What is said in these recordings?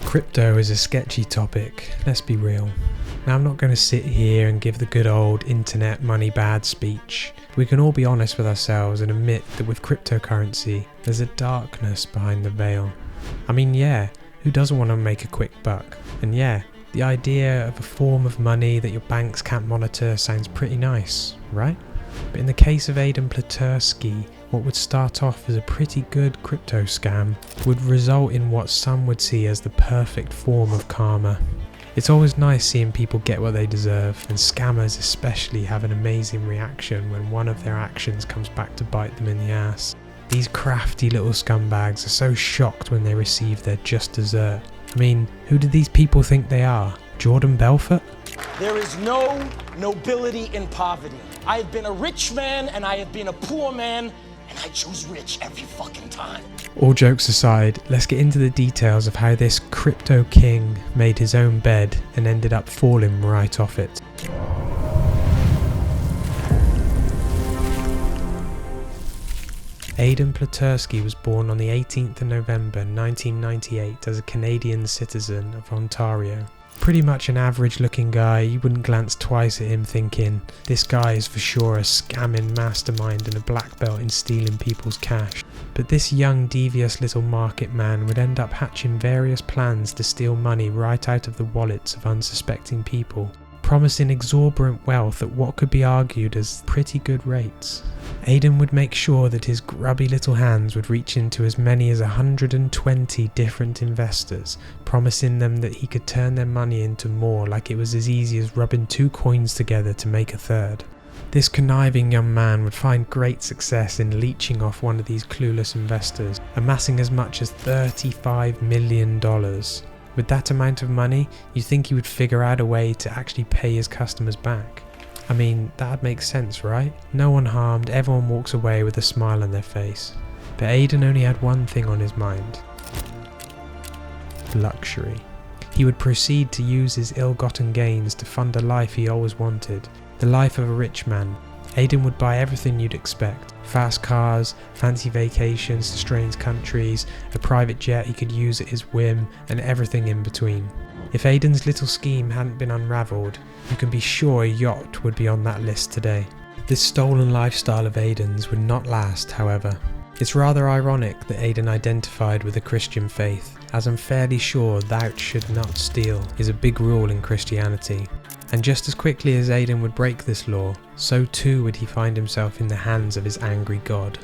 Crypto is a sketchy topic, let's be real. Now I'm not going to sit here and give the good old internet money bad speech. We can all be honest with ourselves and admit that with cryptocurrency, there's a darkness behind the veil. I mean, yeah, who doesn't want to make a quick buck? And yeah, the idea of a form of money that your banks can't monitor sounds pretty nice, right? But in the case of Aiden Pleterski, what would start off as a pretty good crypto scam would result in what some would see as the perfect form of karma. It's always nice seeing people get what they deserve, and scammers especially have an amazing reaction when one of their actions comes back to bite them in the ass. These crafty little scumbags are so shocked when they receive their just dessert. I mean, who do these people think they are? Jordan Belfort? There is no nobility in poverty. I have been a rich man and I have been a poor man, and I choose rich every fucking time. All jokes aside, let's get into the details of how this crypto king made his own bed and ended up falling right off it. Aiden Pleterski was born on the 18th of November 1998 as a Canadian citizen of Ontario. Pretty much an average looking guy, you wouldn't glance twice at him thinking, this guy is for sure a scamming mastermind and a black belt in stealing people's cash. But this young devious little market man would end up hatching various plans to steal money right out of the wallets of unsuspecting people, promising exorbitant wealth at what could be argued as pretty good rates. Aiden would make sure that his grubby little hands would reach into as many as 120 different investors, promising them that he could turn their money into more like it was as easy as rubbing two coins together to make a third. This conniving young man would find great success in leeching off one of these clueless investors, amassing as much as $35 million. With that amount of money, you'd think he would figure out a way to actually pay his customers back. I mean, that'd make sense, right? No one harmed, everyone walks away with a smile on their face. But Aiden only had one thing on his mind: luxury. He would proceed to use his ill-gotten gains to fund a life he always wanted, the life of a rich man. Aiden would buy everything you'd expect: fast cars, fancy vacations to strange countries, a private jet he could use at his whim, and everything in between. If Aiden's little scheme hadn't been unravelled, you can be sure a yacht would be on that list today. This stolen lifestyle of Aiden's would not last, however. It's rather ironic that Aiden identified with the Christian faith, as I'm fairly sure "thou should not steal" is a big rule in Christianity. And just as quickly as Aiden would break this law, so too would he find himself in the hands of his angry God.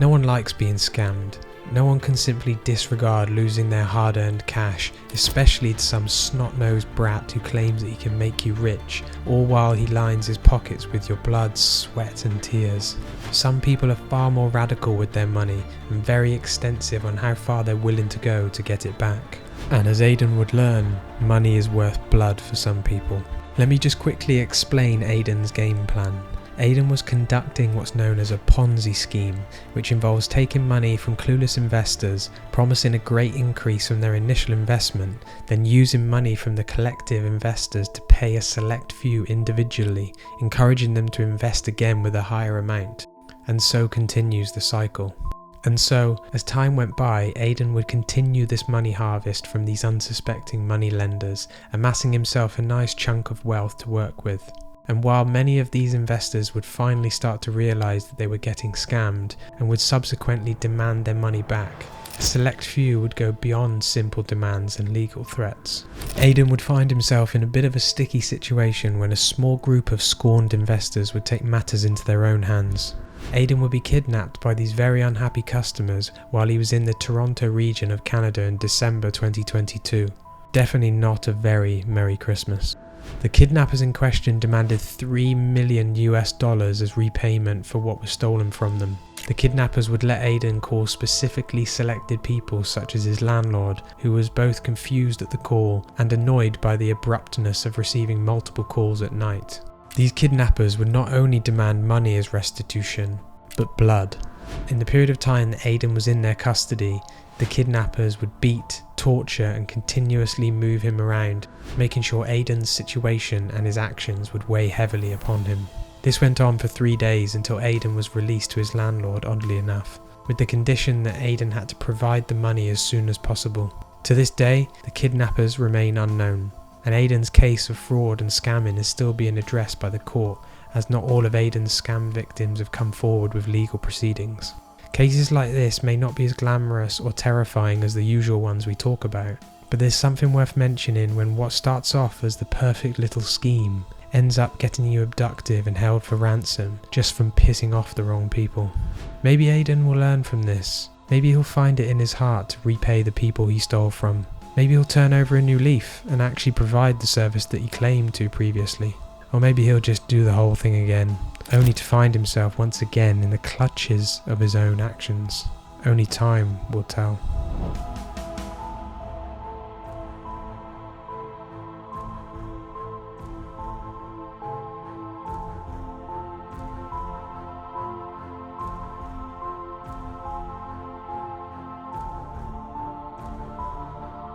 No one likes being scammed. No one can simply disregard losing their hard-earned cash, especially to some snot-nosed brat who claims that he can make you rich, all while he lines his pockets with your blood, sweat and tears. Some people are far more radical with their money and very extensive on how far they're willing to go to get it back. And as Aiden would learn, money is worth blood for some people. Let me just quickly explain Aiden's game plan. Aiden was conducting what's known as a ponzi scheme, which involves taking money from clueless investors, promising a great increase from their initial investment, then using money from the collective investors to pay a select few individually, encouraging them to invest again with a higher amount. And so continues the cycle. And so, as time went by, Aiden would continue this money harvest from these unsuspecting money lenders, amassing himself a nice chunk of wealth to work with. And while many of these investors would finally start to realise that they were getting scammed and would subsequently demand their money back, a select few would go beyond simple demands and legal threats. Aiden would find himself in a bit of a sticky situation when a small group of scorned investors would take matters into their own hands. Aiden would be kidnapped by these very unhappy customers while he was in the Toronto region of Canada in December 2022. Definitely not a very Merry Christmas. The kidnappers in question demanded $3 million as repayment for what was stolen from them. The kidnappers would let Aiden call specifically selected people such as his landlord, who was both confused at the call and annoyed by the abruptness of receiving multiple calls at night. These kidnappers would not only demand money as restitution, but blood. In the period of time that Aiden was in their custody, the kidnappers would beat, torture and continuously move him around, making sure Aiden's situation and his actions would weigh heavily upon him. This went on for 3 days until Aiden was released to his landlord, oddly enough, with the condition that Aiden had to provide the money as soon as possible. To this day, the kidnappers remain unknown, and Aiden's case of fraud and scamming is still being addressed by the court, as not all of Aiden's scam victims have come forward with legal proceedings. Cases like this may not be as glamorous or terrifying as the usual ones we talk about, but there's something worth mentioning when what starts off as the perfect little scheme ends up getting you abducted and held for ransom just from pissing off the wrong people. Maybe Aiden will learn from this. Maybe he'll find it in his heart to repay the people he stole from. Maybe he'll turn over a new leaf and actually provide the service that he claimed to previously. Or maybe he'll just do the whole thing again, only to find himself once again in the clutches of his own actions. Only time will tell.